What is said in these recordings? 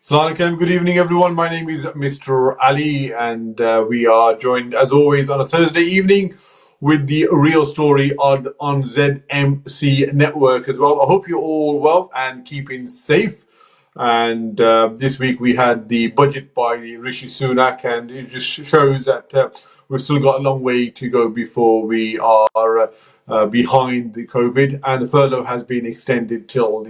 Assalamu alaikum. Good evening, everyone. My name is Mr. Ali, and we are joined, as always, on a Thursday evening with the real story on ZMC Network as well. I hope you're all well and keeping safe. And this week we had the budget by Rishi Sunak, and it just shows that we've still got a long way to go before we are behind the COVID, and the furlough has been extended till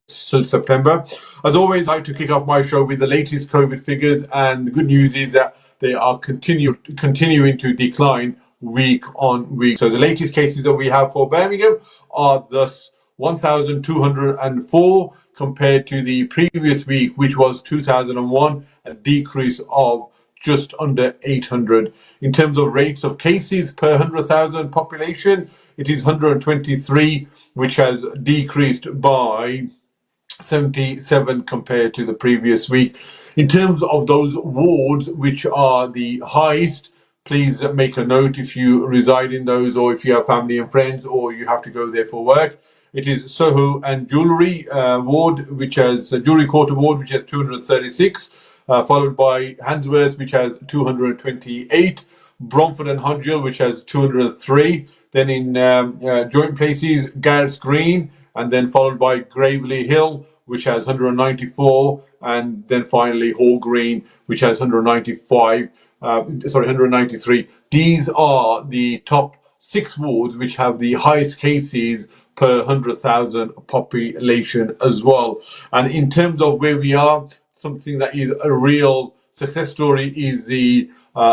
September. As always, I like to kick off my show with the latest COVID figures, and the good news is that they are continuing to decline week on week. So the latest cases that we have for Birmingham are thus 1,204 compared to the previous week, which was 2,001, a decrease of just under 800. In terms of rates of cases per 100,000 population, it is 123, which has decreased by 77 compared to the previous week. In terms of those wards which are the highest, please make a note if you reside in those, or if you have family and friends, or you have to go there for work. It is Soho and Jewellery ward, which has Jewellery Quarter ward, which has 236, followed by Handsworth, which has 228, Bromford and Hodgill, which has 203. Then in joint places, Garrett's Green, and then followed by Gravely Hill, which has 194, and then finally Hall Green, which has 193. These are the top 6 wards which have the highest cases per 100,000 population as well. And in terms of where we are, something that is a real success story is the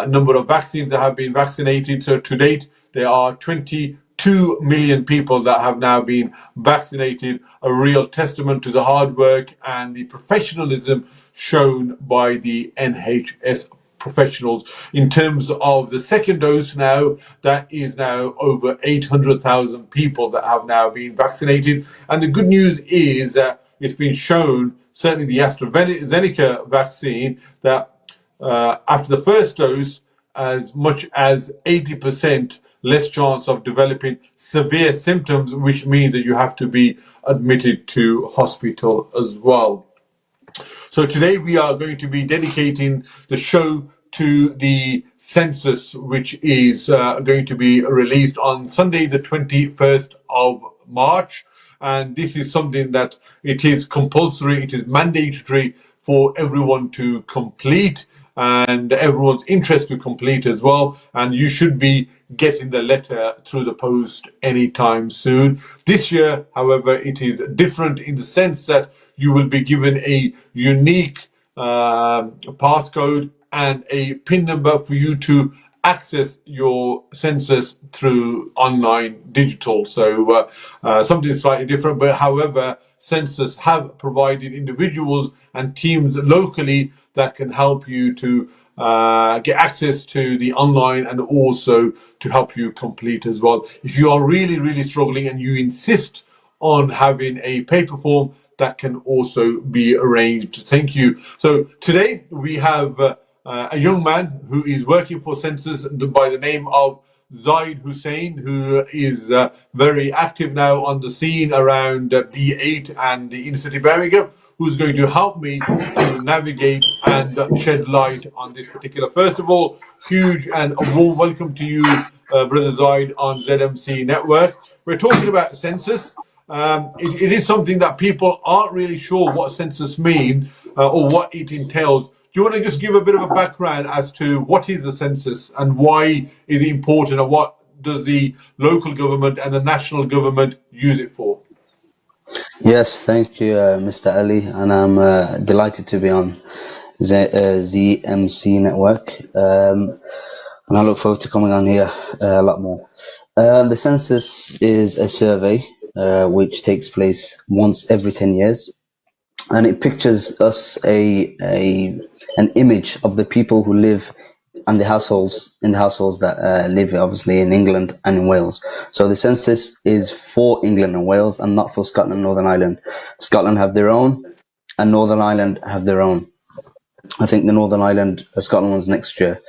number of vaccines that have been vaccinated. So to date, there are 22 million people that have now been vaccinated, a real testament to the hard work and the professionalism shown by the NHS professionals. In terms of the second dose now, that is now over 800,000 people that have now been vaccinated. And the good news is that it's been shown, certainly the AstraZeneca vaccine, that after the first dose, as much as 80% less chance of developing severe symptoms, which means that you have to be admitted to hospital as well. So today we are going to be dedicating the show to the census, which is going to be released on Sunday, the 21st of March. And this is something that it is compulsory, it is mandatory for everyone to complete, and everyone's interest to complete as well. And you should be getting the letter through the post anytime soon. This year, however, it is different in the sense that you will be given a unique passcode and a PIN number for you to access your census through online digital. So something slightly different, but however, Census have provided individuals and teams locally that can help you to get access to the online and also to help you complete as well. If you are really struggling and you insist on having a paper form, that can also be arranged. Thank you. So today we have a young man who is working for Census by the name of Zeid Hussein, who is very active now on the scene around B8 and the inner city Birmingham, who's going to help me to navigate and shed light on this particular. First of all, huge and a warm welcome to you, Brother Zeid, on ZMC Network. We're talking about census. It is something that people aren't really sure what census mean or what it entails. Do you want to just give a bit of a background as to what is the census and why is it important, and what does the local government and the national government use it for? Yes, thank you, Mr. Ali, and I'm delighted to be on ZMC Network, and I look forward to coming on here a lot more. The census is a survey which takes place once every 10 years, and it pictures us an image of the people who live and the households that live obviously in England and in Wales. So the census is for England and Wales and not for Scotland and Northern Ireland. Scotland have their own and Northern Ireland have their own. I think the Northern Ireland, Scotland one's next year.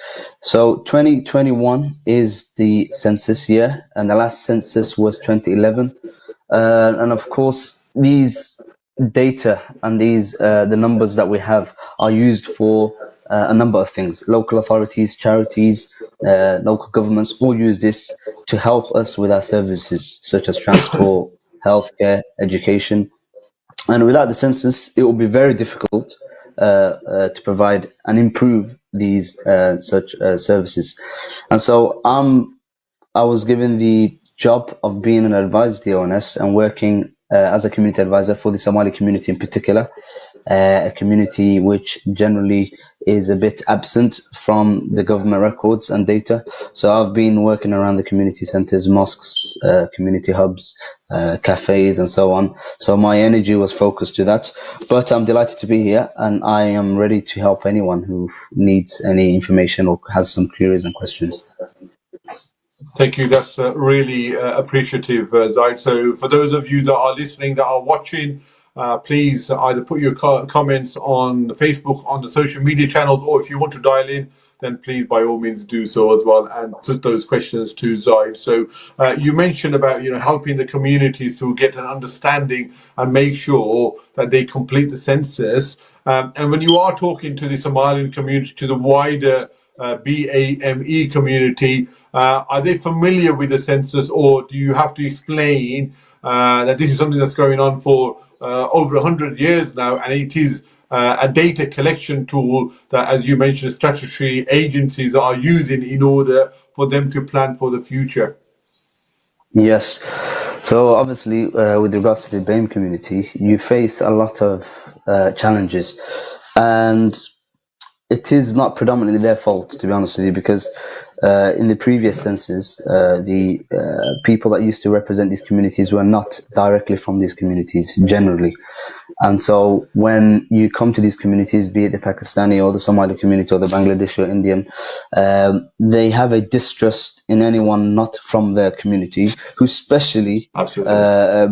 So 2021 is the census year, and the last census was 2011. And of course, these data and the numbers that we have are used for a number of things. Local authorities, charities, local governments all use this to help us with our services such as transport, healthcare, education. And without the census, it will be very difficult to provide and improve these such services. And so I was given the job of being an advisor to the ONS and working as a community advisor for the Somali community in particular, a community which generally is a bit absent from the government records and data. So I've been working around the community centers, mosques, community hubs, cafes, and so on. So my energy was focused to that. But I'm delighted to be here, and I am ready to help anyone who needs any information or has some queries and questions. Thank you. That's really appreciative, Zeid. So, for those of you that are listening, that are watching, please either put your comments on Facebook, on the social media channels, or if you want to dial in, then please, by all means, do so as well, and put those questions to Zeid. So, you mentioned about helping the communities to get an understanding and make sure that they complete the census. And when you are talking to the Somalian community, to the wider BAME community, are they familiar with the census, or do you have to explain that this is something that's going on for over 100 years now, and it is a data collection tool that, as you mentioned, statutory agencies are using in order for them to plan for the future? Yes. So obviously, with regards to the BAME community, you face a lot of challenges, and it is not predominantly their fault, to be honest with you, because in the previous census, the people that used to represent these communities were not directly from these communities generally. And so when you come to these communities, be it the Pakistani or the Somali community or the Bangladeshi or Indian, they have a distrust in anyone not from their community who especially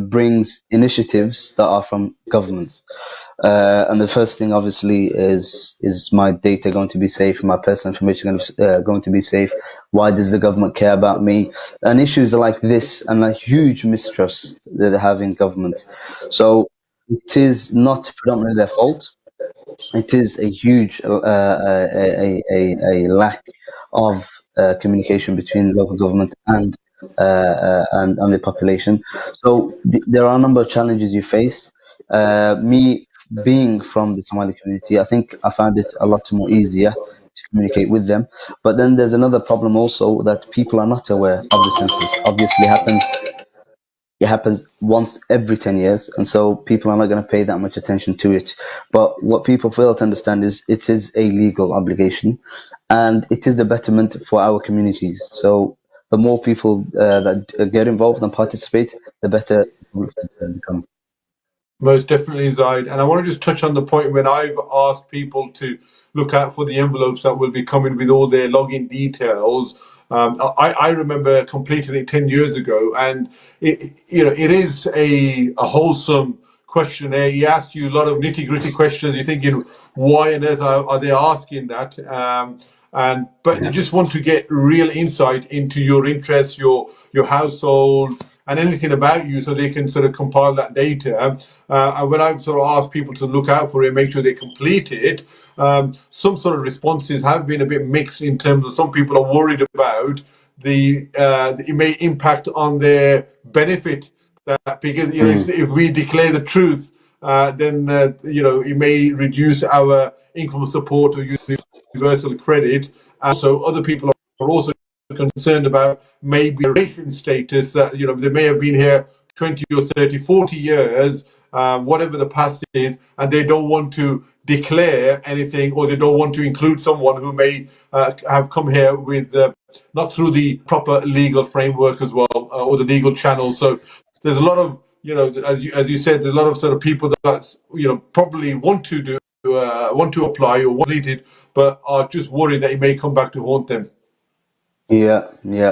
brings initiatives that are from governments. And the first thing, obviously, is my data going to be safe? My personal information going to be safe? Why does the government care about me? And issues like this, and a huge mistrust that they have in government. So it is not predominantly their fault. It is a huge a lack of communication between local government and the population. So there are a number of challenges you face. Me being from the Somali community, I think I found it a lot more easier to communicate with them. But then there's another problem also, that people are not aware of the census. Obviously, it happens once every 10 years, and so people are not going to pay that much attention to it. But what people fail to understand is it is a legal obligation, and it is the betterment for our communities. So the more people that get involved and participate, the better it will become. Most definitely, Zaid. And I want to just touch on the point when I've asked people to look out for the envelopes that will be coming with all their login details. I remember completing it 10 years ago, and it is a wholesome questionnaire. He asks you a lot of nitty gritty questions. You're thinking, why on earth are they asking that? But they Yeah. just want to get real insight into your interests, your household, and anything about you, so they can sort of compile that data. And when I've sort of asked people to look out for it, make sure they complete it, some sort of responses have been a bit mixed, in terms of some people are worried about it may impact on their benefit, that because if we declare the truth, then it may reduce our income support or universal credit. So other people are also concerned about maybe relation status, that they may have been here 20 or 30, 40 years, whatever the past is, and they don't want to declare anything, or they don't want to include someone who may have come here with not through the proper legal framework as well, or the legal channels. So there's a lot of, as you said, there's a lot of sort of people that probably want to apply or want it, but are just worried that it may come back to haunt them. Yeah,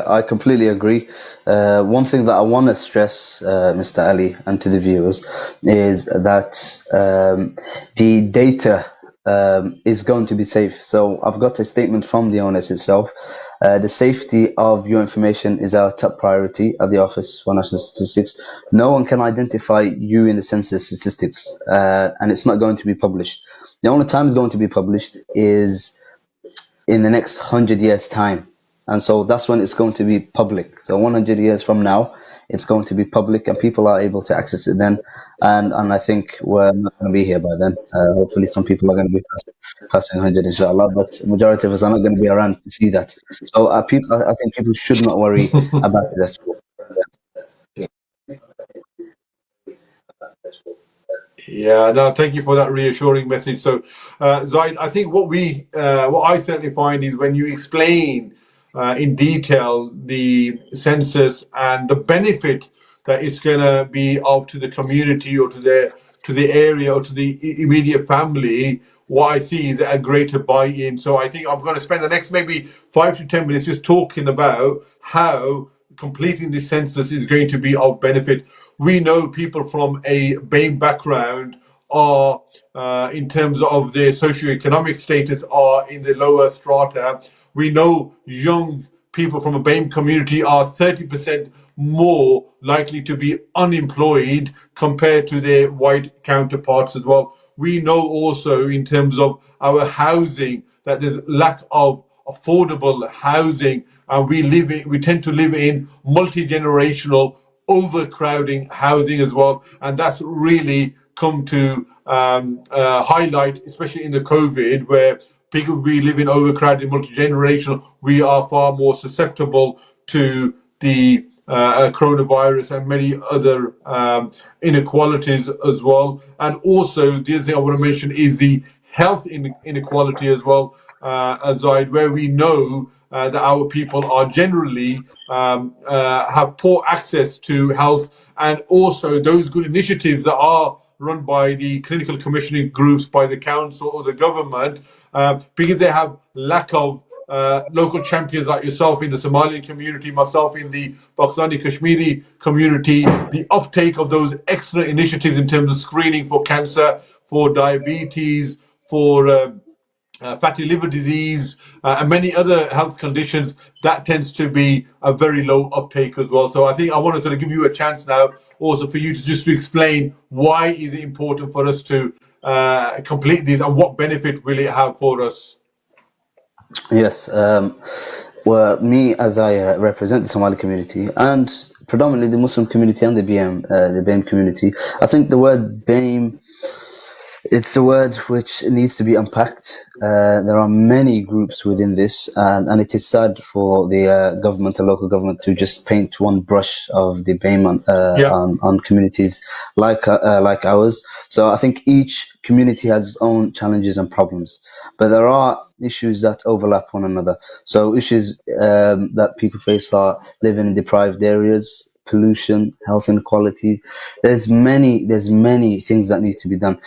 I completely agree. One thing that I want to stress, Mr. Ali, and to the viewers, is that the data is going to be safe. So I've got a statement from the ONS itself. The safety of your information is our top priority at the Office for National Statistics. No one can identify you in the census statistics, and it's not going to be published. The only time it's going to be published is in the next 100 years' time. And so that's when it's going to be public. So 100 years from now, it's going to be public and people are able to access it then. And I think we're not going to be here by then. Hopefully some people are going to be passing 100, inshallah, but the majority of us are not going to be around to see that. So I think people should not worry about it at all. Yeah, no, thank you for that reassuring message. So, Zaid, I think what I certainly find is when you explain in detail the census and the benefit that it's going to be of to the community or to the area or to the immediate family, what I see is a greater buy-in. So I think I'm going to spend the next maybe 5 to 10 minutes just talking about how completing this census is going to be of benefit. We know people from a BAME background are, in terms of their socioeconomic status, are in the lower strata. We know young people from a BAME community are 30% more likely to be unemployed compared to their white counterparts as well. We know also in terms of our housing that there's lack of affordable housing, and we tend to live in multi-generational overcrowding housing as well, and that's really come to highlight, especially in the COVID, where people we live in overcrowded multi-generational, we are far more susceptible to the coronavirus and many other inequalities as well. And also, the other thing I want to mention is the health inequality as well, Zaid, where we know that our people are generally have poor access to health, and also those good initiatives that are run by the clinical commissioning groups, by the council or the government, because they have lack of local champions like yourself in the Somalian community, myself in the Pakistani Kashmiri community, the uptake of those excellent initiatives in terms of screening for cancer, for diabetes, for fatty liver disease, and many other health conditions, that tends to be a very low uptake as well. So I think I want to sort of give you a chance now also for you to just to explain why is it important for us to complete these and what benefit will it have for us? Yes. Well, me as I represent the Somali community and predominantly the Muslim community and the BAME community, I think the word BAME, it's a word which needs to be unpacked. There are many groups within this, and it is sad for the government, the local government, to just paint one brush of the BAME Yeah. on communities like ours. So I think each community has its own challenges and problems, but there are issues that overlap one another. So issues that people face are living in deprived areas, pollution, health inequality. There's many things that need to be done.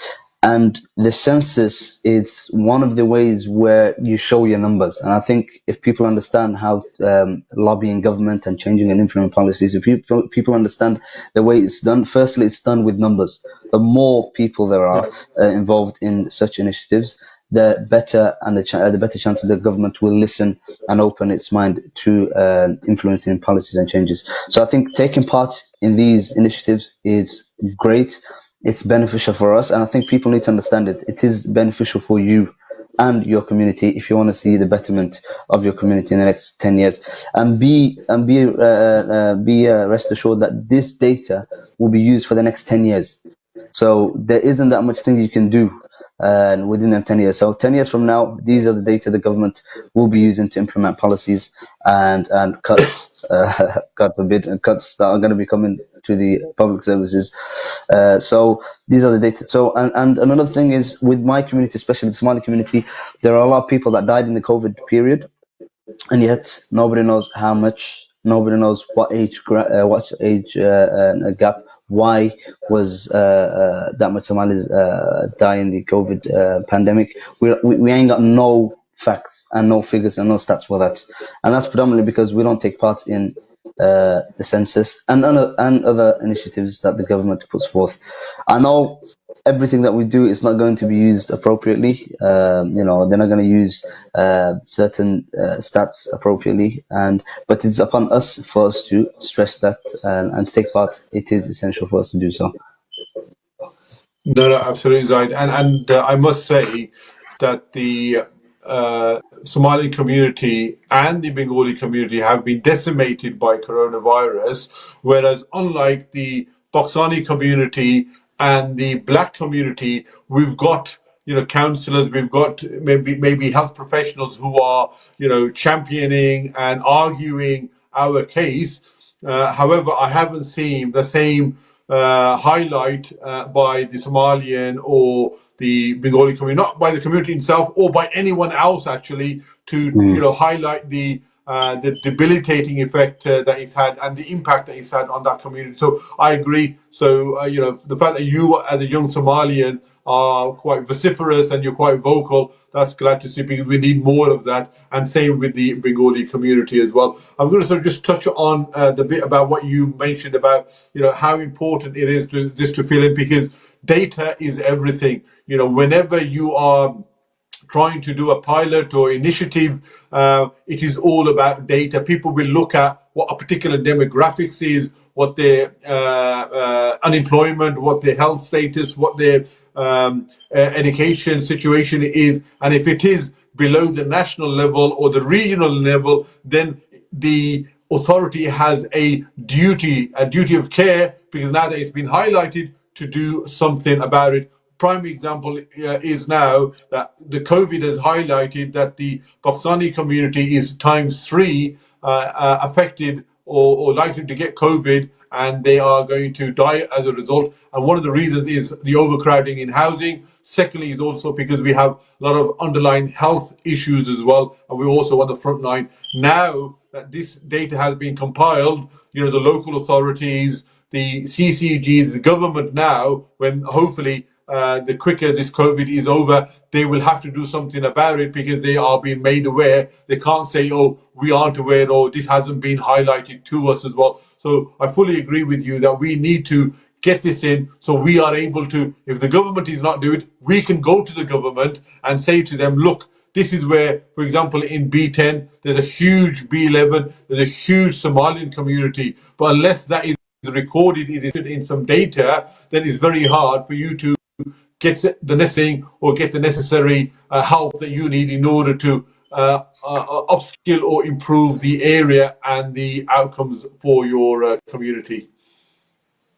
And the census is one of the ways where you show your numbers. And I think if people understand how lobbying government and changing and influencing policies, if people understand the way it's done, firstly, it's done with numbers. The more people there are involved in such initiatives, the better and the better chances the government will listen and open its mind to influencing policies and changes. So I think taking part in these initiatives is great. It's beneficial for us, and I think people need to understand it. It is beneficial for you and your community if you want to see the betterment of your community in the next 10 years. And be rest assured that this data will be used for the next 10 years. So there isn't that much thing you can do within them 10 years. So 10 years from now, these are the data the government will be using to implement policies and cuts, God forbid, and cuts that are going to be coming to the public services. So these are the data. So and another thing is with my community, especially the Somali community, there are a lot of people that died in the COVID period, and yet nobody knows how much. Nobody knows what age gap. Why was that much Somalis die in the COVID pandemic? We ain't got no facts and no figures and no stats for that, and that's predominantly because we don't take part in the census and other initiatives that the government puts forth. I know everything that we do is not going to be used appropriately. They're not going to use certain stats appropriately, and but it's upon us for us to stress that and to take part. It is essential for us to do so. No, no, absolutely, Zaid. And I must say that the Somali community and the Bengali community have been decimated by coronavirus, whereas unlike the Pakistani community and the black community, we've got counselors, we've got maybe health professionals who are championing and arguing our case. However, I haven't seen the same highlight by the Somalian or the Bengali community, not by the community itself or by anyone else actually, to Mm. highlight the debilitating effect that it's had and the impact that it's had on that community. So I agree. So the fact that you, as a young Somalian, are quite vociferous and you're quite vocal, that's glad to see, because we need more of that. And same with the Bengali community as well. I'm going to sort of just touch on the bit about what you mentioned about how important it is to fill in, because data is everything. Whenever you are trying to do a pilot or initiative, it is all about data. People will look at what a particular demographics is, what their unemployment, what their health status, what their education situation is. And if it is below the national level or the regional level, then the authority has a duty of care, because now that it's been highlighted, to do something about it. Prime example is now that the COVID has highlighted that the Pakistani community is times three affected or likely to get COVID, and they are going to die as a result. And one of the reasons is the overcrowding in housing. Secondly, is also because we have a lot of underlying health issues as well, and we're also on the front line. Now that this data has been compiled, the local authorities, the CCGs, the government now, when hopefully the quicker this COVID is over, they will have to do something about it, because they are being made aware. They can't say, oh, we aren't aware, or this hasn't been highlighted to us as well. So I fully agree with you that we need to get this in, so we are able to, if the government is not doing it, we can go to the government and say to them, look, this is where, for example, in B10, there's a huge B11, there's a huge Somalian community. But unless that is recorded, it is in some data, then it's very hard for you to get the necessary or get the necessary help that you need in order to upskill or improve the area and the outcomes for your community.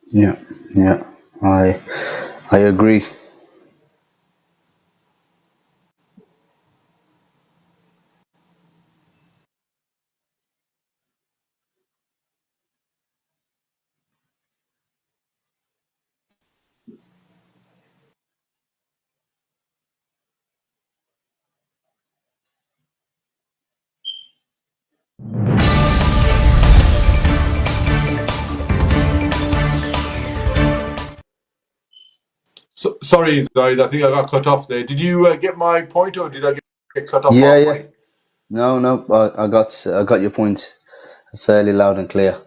Yeah, yeah, I I agree. So, sorry, Zaid, I think I got cut off there. Did you get my point, or did I get cut off Yeah, yeah. halfway? No, no. I got your point fairly loud and clear.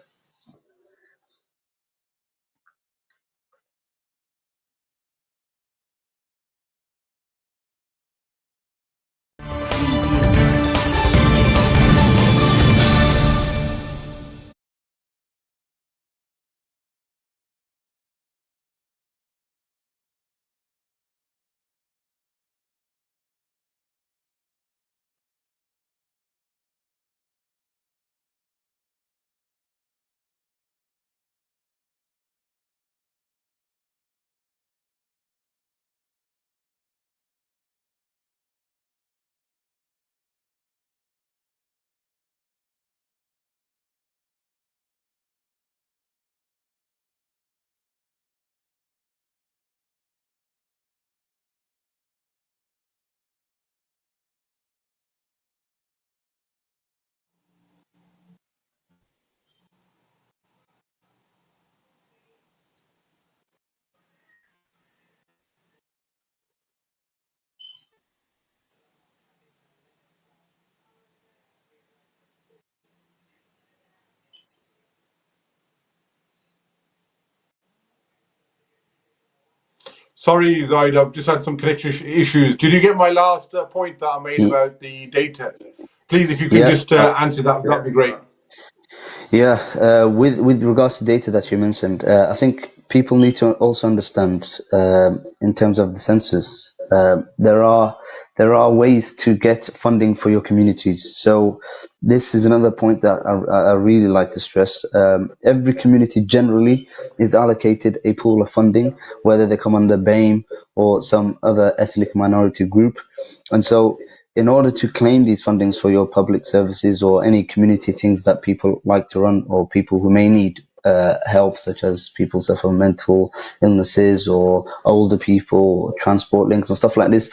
Sorry, Zeid, I've just had some connection issues. Did you get my last point that I made Y- about the data? Please, if you can Yeah, just answer that, that'd be great. yeah. With regards to data that you mentioned, I think people need to also understand in terms of the census. There are ways to get funding for your communities. So this is another point that I really like to stress. Every community generally is allocated a pool of funding, whether they come under BAME or some other ethnic minority group, and so in order to claim these fundings for your public services or any community things that people like to run, or people who may need help, such as people suffer from mental illnesses or older people, or transport links and stuff like this,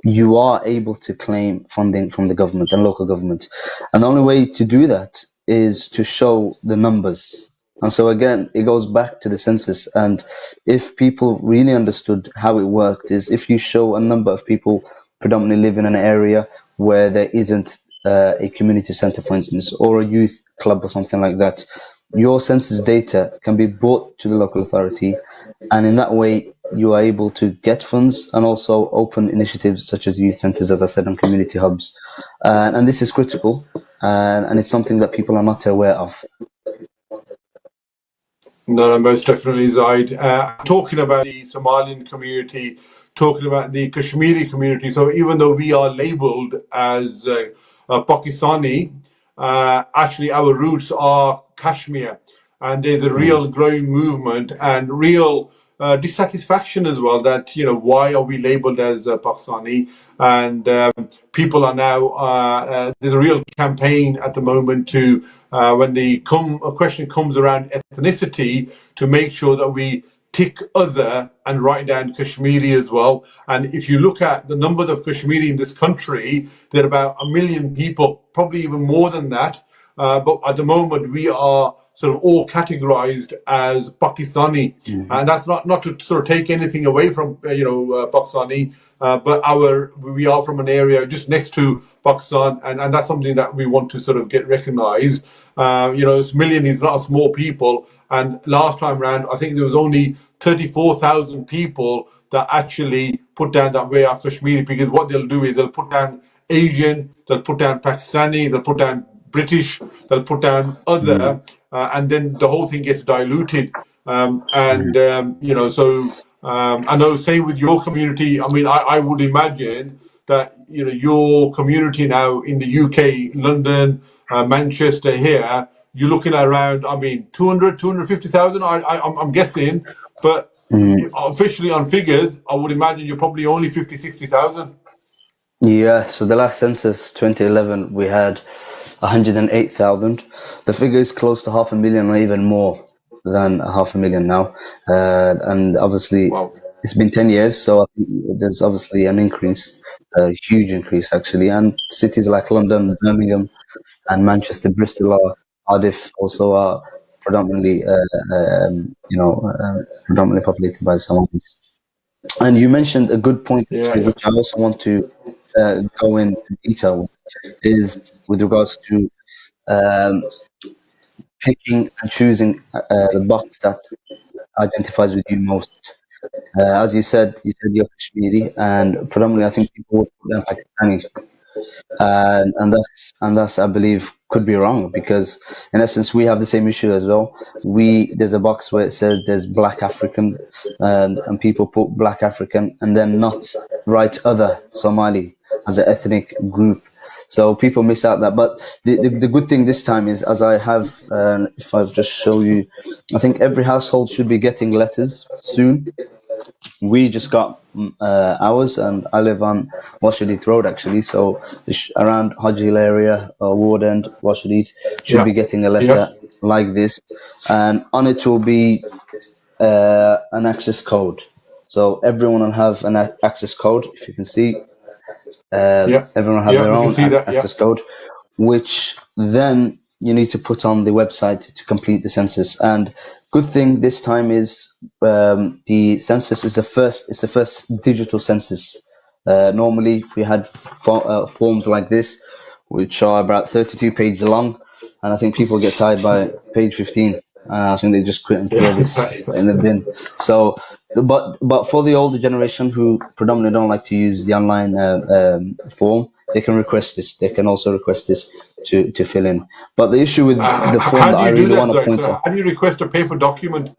you are able to claim funding from the government and local government. And the only way to do that is to show the numbers. And so again, it goes back to the census. And if people really understood how it worked, is if you show a number of people predominantly live in an area where there isn't a community center, for instance, or a youth club or something like that, your census data can be brought to the local authority, and in that way you are able to get funds and also open initiatives such as youth centers, as I said, and community hubs. And this is critical, and it's something that people are not aware of. No, most definitely, Zaid. Talking about the Somalian community, talking about the Kashmiri community. So even though we are labelled as Pakistani, actually our roots are Kashmir, and there's a Mm, real growing movement and real dissatisfaction as well. That why are we labelled as Pakistani? And people are now there's a real campaign at the moment to when a question comes around ethnicity, to make sure that we tick other and write down Kashmiri as well. And if you look at the number of Kashmiri in this country, there are about 1 million people, probably even more than that. But at the moment, we are sort of all categorized as Pakistani, mm, and that's not to sort of take anything away from Pakistani, but we are from an area just next to Pakistan, and that's something that we want to sort of get recognized. This million is not a small people, and last time round, I think there was only 34,000 people that actually put down that we are Kashmiri, because what they'll do is they'll put down Asian, they'll put down Pakistani, they'll put down British, they'll put down mm, other, and then the whole thing gets diluted. mm. I know, same with your community. I mean, I would imagine that your community now in the UK, London, Manchester here, you're looking at around, I mean, 200, 250,000. I'm guessing, but Mm. officially on figures, I would imagine you're probably only 50, 60,000. Yeah, so the last census, 2011, we had 108,000. The figure is close to 500,000 or even more than 500,000 now. And obviously, Wow. it's been 10 years, so I think there's obviously an increase, a huge increase actually. And cities like London, Birmingham, and Manchester, Bristol, are Cardiff also are predominantly, predominantly populated by Somalis. And you mentioned a good point, Yeah, actually, yeah. which I also want to go into detail with, is with regards to um, picking and choosing the box that identifies with you most. As you said you're Kashmiri, and predominantly I think people would put down Pakistani, and that's I believe could be wrong, because in essence we have the same issue as well. There's a box where it says there's Black African, and people put Black African and then not write other Somali as an ethnic group. So people miss out that. But the good thing this time is, as I have, if I just show you, I think every household should be getting letters soon. We just got ours, and I live on Washadith Road actually. So around Hodge Hill area, Ward End, Washadith, should Yeah. be getting a Yeah. letter like this, and on it will be an access code. So everyone will have an access code. If you can see, Yeah. everyone will have Yeah. their We can own see that. Yeah. access code, which then you need to put on the website to complete the census. And good thing this time is the census is the first. It's the first digital census. Normally, we had forms like this, which are about 32 pages long, and I think people get tired by page 15. I think they just quit and throw this Right. in the bin. So, but for the older generation who predominantly don't like to use the online form, they can request this. They can also request this to fill in. But the issue with the form How that do I you do really that, want to Zeid? point So out. how do you request a paper document?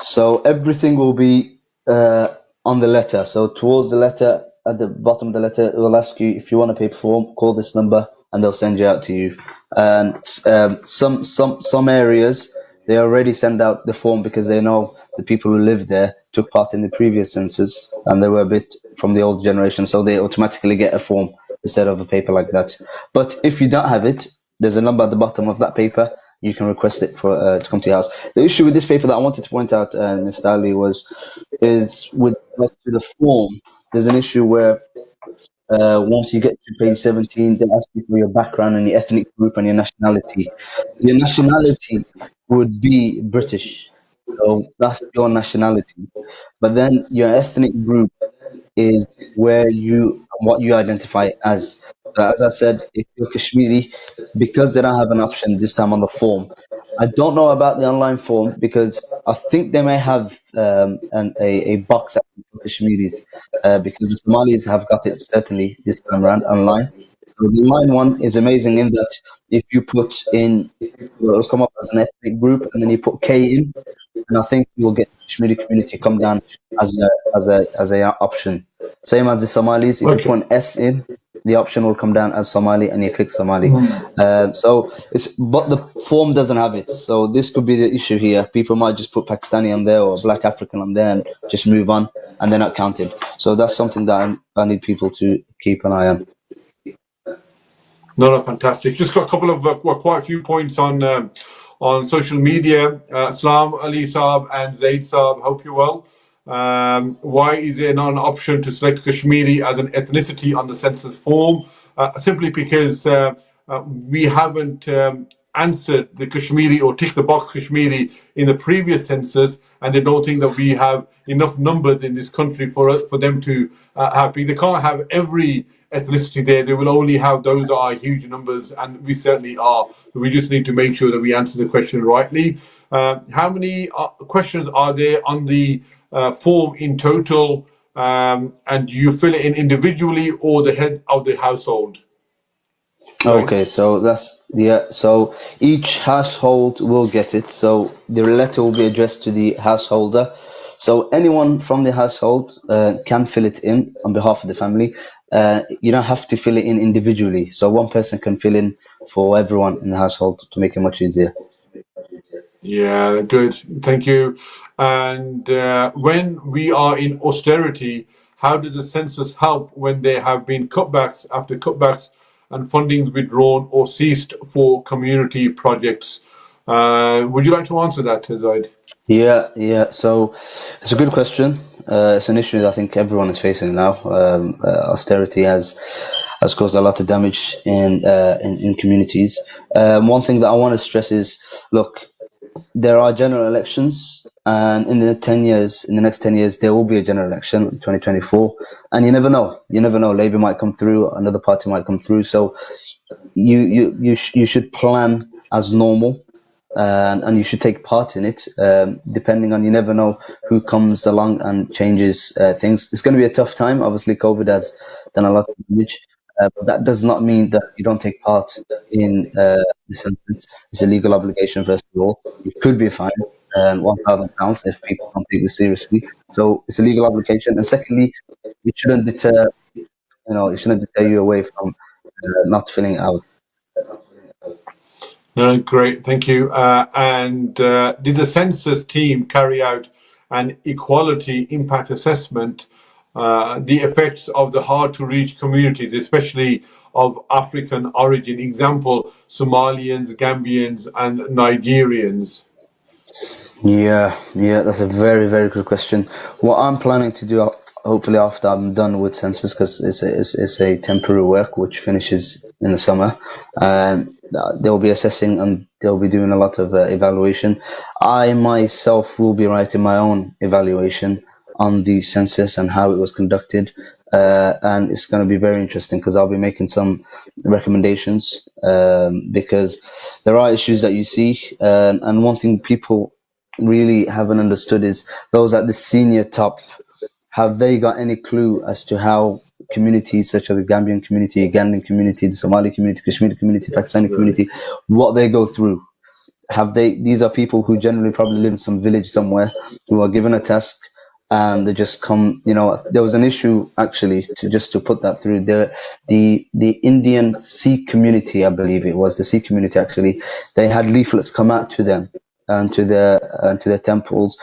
So everything will be on the letter. So towards the letter, at the bottom of the letter, it will ask you if you want a paper form, call this number, and they'll send you out to you. And some areas they already send out the form because they know the people who live there took part in the previous census and they were a bit from the old generation, so they automatically get a form instead of a paper like that. But if you don't have it, there's a number at the bottom of that paper. You can request it for to come to your house. The issue with this paper that I wanted to point out, Mr. Ali, is with regard to the form. There's an issue where once you get to page 17, they ask you for your background and your ethnic group and your nationality. Your nationality would be British, so that's your nationality. But then your ethnic group is where you what you identify as. So as I said, if you're Kashmiri, because they don't have an option this time on the form. I don't know about the online form because I think they may have a box for Kashmiris because the Somalis have got it certainly this time around online. So the online one is amazing in that if you put in, it'll come up as an ethnic group and then you put K in, and I think you'll get the Kashmiri community come down as a option. Same as the Somalis, if you Okay. put an S in, the option will come down as Somali, and you click Somali. So but the form doesn't have it. So this could be the issue here. People might just put Pakistani on there or Black African on there and just move on, and they're not counted. So that's something that I need people to keep an eye on. No, no, fantastic. Just got a couple of quite a few points on social media. Salam Ali Saab and Zeid Saab, hope you're well. Why is there not an option to select Kashmiri as an ethnicity on the census form? Simply because we haven't answered the Kashmiri or ticked the box Kashmiri in the previous census, and they don't think that we have enough numbers in this country for them to have. They can't have every ethnicity there. They will only have those that are huge numbers, and we certainly are. So we just need to make sure that we answer the question rightly. How many questions are there on the form in total? And you fill it in individually or the head of the household? Right. Okay, so that's yeah. So each household will get it. So the letter will be addressed to the householder. So anyone from the household can fill it in on behalf of the family. You don't have to fill it in individually. So one person can fill in for everyone in the household to make it much easier. Yeah, good. Thank you. And when we are in austerity, how does the census help when there have been cutbacks after cutbacks and fundings withdrawn or ceased for community projects? Would you like to answer that, Zaid? Yeah, yeah. So it's a good question. It's an issue that I think everyone is facing now. Austerity has caused a lot of damage in communities. One thing that I want to stress is, look, there are general elections, and in the next 10 years, there will be a general election, 2024, and you never know. You never know. Labour might come through, another party might come through. So you should plan as normal, and you should take part in it. Depending on, you never know who comes along and changes things. It's going to be a tough time. Obviously, COVID has done a lot of damage, but that does not mean that you don't take part in the census. It's a legal obligation, first of all. You could be fined £1,000 if people don't take this seriously. So it's a legal obligation. And secondly, it shouldn't deter it shouldn't deter you away from not filling it out. No, great, thank you. And did the census team carry out an equality impact assessment, the effects of the hard to reach communities, especially of African origin, example, Somalians, Gambians, and Nigerians? Yeah, yeah, that's a very, very good question. What I'm planning to do, hopefully after I'm done with census, because it's a temporary work which finishes in the summer, they'll be assessing and they'll be doing a lot of evaluation. I myself will be writing my own evaluation on the census and how it was conducted. And it's going to be very interesting because I'll be making some recommendations, because there are issues that you see. And one thing people really haven't understood is those at the senior top, have they got any clue as to how communities such as the Gambian community, Ugandan community, the Somali community, Kashmiri community, Pakistani community, what they go through? Have they? These are people who generally probably live in some village somewhere, who are given a task and they just come. There was an issue actually to put that through. The Indian Sikh community, I believe it was the Sikh community actually, they had leaflets come out to them and to their temples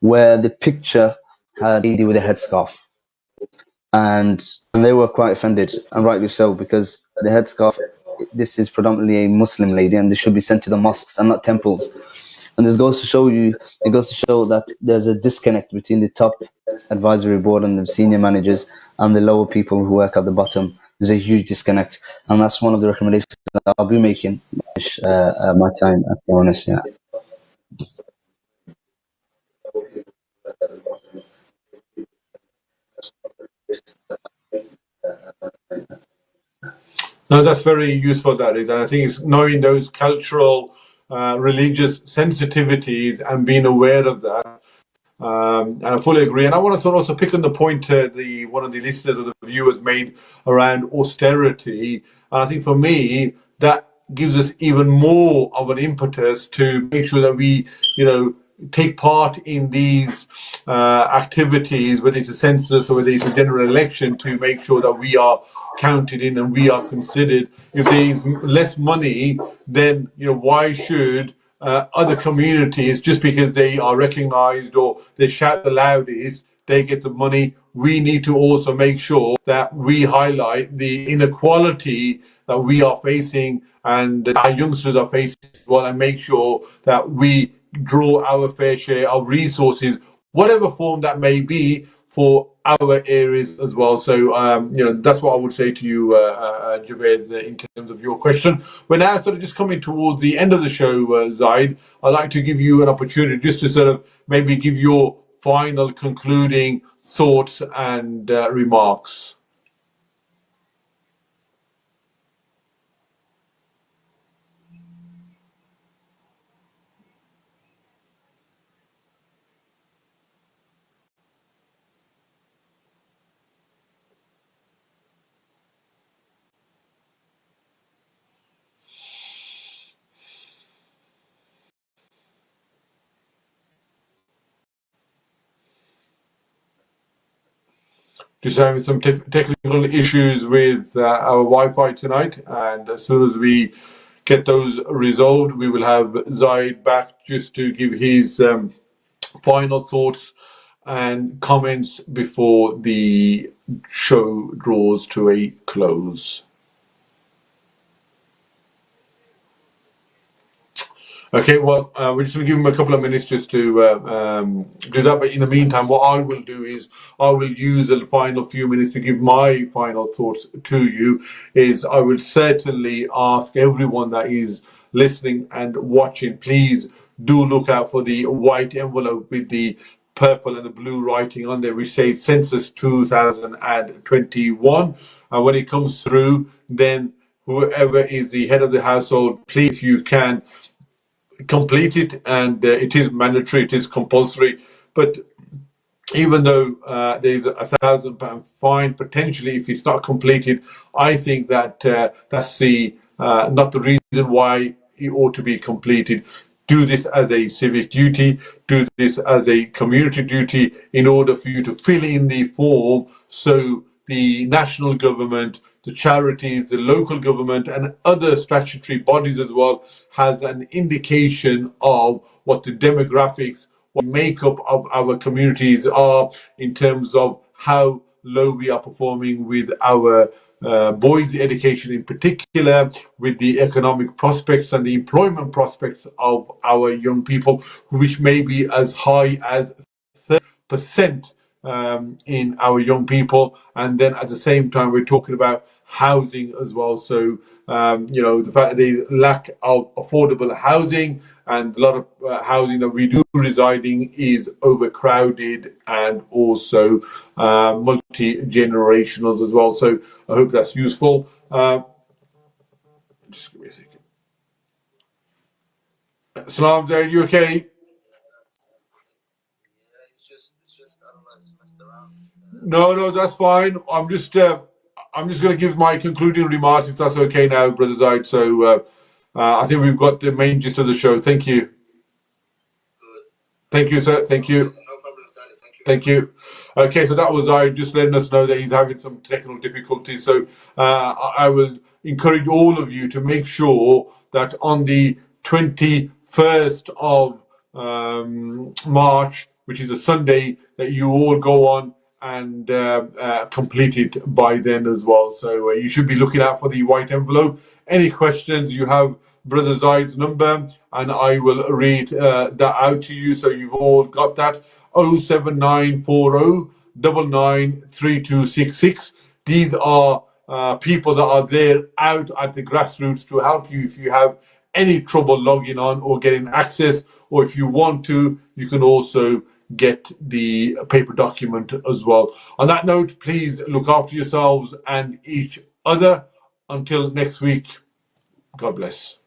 where the picture had a lady with a headscarf, and they were quite offended, and rightly so, because the headscarf, this is predominantly a Muslim lady, and this should be sent to the mosques and not temples. And it goes to show that there's a disconnect between the top advisory board and the senior managers and the lower people who work at the bottom. There's a huge disconnect, and that's one of the recommendations that I'll be making my time at the honest. Yeah. No, that's very useful, Darid. And I think it's knowing those cultural, religious sensitivities and being aware of that. And I fully agree. And I want to sort of also pick on the point the one of the listeners or the viewers made around austerity. And I think for me, that gives us even more of an impetus to make sure that we, take part in these activities, whether it's a census or whether it's a general election, to make sure that we are counted in and we are considered. If there is less money, then why should other communities, just because they are recognized or they shout the loudest, they get the money? We need to also make sure that we highlight the inequality that we are facing and that our youngsters are facing as well, and make sure that we draw our fair share of resources, whatever form that may be, for our areas as well. So, that's what I would say to you, Javed, in terms of your question. We're now sort of just coming towards the end of the show, Zeid. I'd like to give you an opportunity just to sort of maybe give your final concluding thoughts and remarks. Just having some technical issues with our Wi-Fi tonight, and as soon as we get those resolved, we will have Zeid back just to give his final thoughts and comments before the show draws to a close. Okay, well, we're just going to give him a couple of minutes just to do that. But in the meantime, what I will do is I will use the final few minutes to give my final thoughts to you. Is I will certainly ask everyone that is listening and watching, please do look out for the white envelope with the purple and the blue writing on there, which says Census 2021. And when it comes through, then whoever is the head of the household, please, if you can, complete it. And it is mandatory, it is compulsory. But even though there's £1,000 fine potentially if it's not completed, I think that that's the not the reason why it ought to be completed. Do this as a civic duty, do this as a community duty, in order for you to fill in the form, so the national government, the charities, the local government, and other statutory bodies as well has an indication of what the demographics, what the makeup of our communities are, in terms of how low we are performing with our boys' education in particular, with the economic prospects and the employment prospects of our young people, which may be as high as 30% in our young people. And then at the same time, we're talking about housing as well. So, the fact that they lack of affordable housing, and a lot of housing that we do residing is overcrowded and also multi-generational as well. So I hope that's useful. Just give me a second. Salam, Zaid, you okay? No, that's fine. I'm just going to give my concluding remarks if that's okay now, Brother Zaid. So I think we've got the main gist of the show. Thank you. Thank you, sir. Thank you. Thank you. Okay, so that was Zaid just letting us know that he's having some technical difficulties. So I will encourage all of you to make sure that on the 21st of March, which is a Sunday, that you all go on and complete it by then as well. So you should be looking out for the white envelope. Any questions you have, Brother Zaid's number, and I will read that out to you. So you've all got that. 07940 993266. These are people that are there out at the grassroots to help you if you have any trouble logging on or getting access, or if you want to, you can also get the paper document as well. On that note, please look after yourselves and each other. Until next week, God bless.